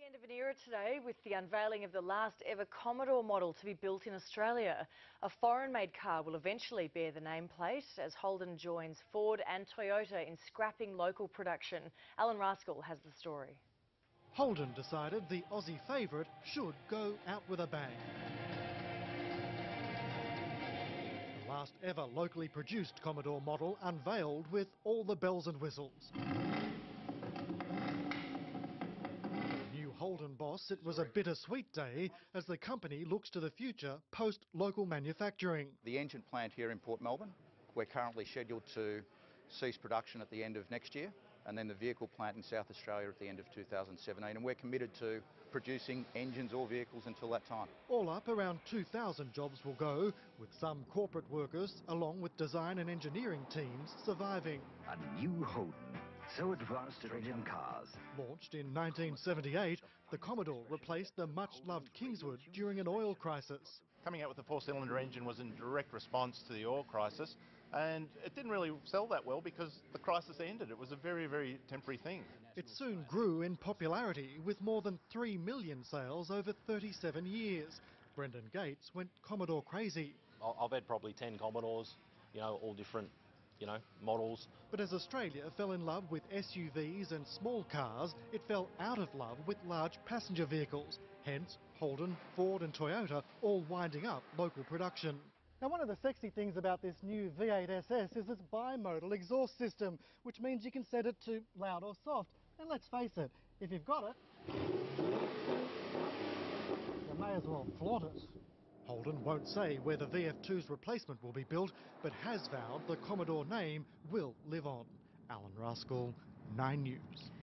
End of an era today with the unveiling of the last ever Commodore model to be built in Australia. A foreign-made car will eventually bear the nameplate as Holden joins Ford and Toyota in scrapping local production. Alan Rascal has the story. Holden decided the Aussie favourite should go out with a bang. The last ever locally produced Commodore model unveiled with all the bells and whistles. Holden boss, it was a bittersweet day as the company looks to the future post-local manufacturing. The engine plant here in Port Melbourne, we're currently scheduled to cease production at the end of next year, and then the vehicle plant in South Australia at the end of 2017, and we're committed to producing engines or vehicles until that time. All up, around 2,000 jobs will go, with some corporate workers along with design and engineering teams surviving. A new Holden, so advanced at engine cars. Launched in 1978, the Commodore replaced the much-loved Kingswood during an oil crisis. Coming out with a four-cylinder engine was in direct response to the oil crisis, and it didn't really sell that well because the crisis ended. It was a very, very temporary thing. It soon grew in popularity with more than 3 million sales over 37 years. Brendan Gates went Commodore crazy. I've had probably 10 Commodores, all different models. But as Australia fell in love with SUVs and small cars, it fell out of love with large passenger vehicles. Hence, Holden, Ford and Toyota all winding up local production. Now, one of the sexy things about this new V8 SS is its bimodal exhaust system, which means you can set it to loud or soft. And let's face it, if you've got it, you may as well flaunt it. Holden won't say where the VF II's replacement will be built, but has vowed the Commodore name will live on. Alan Rascal, 9 News.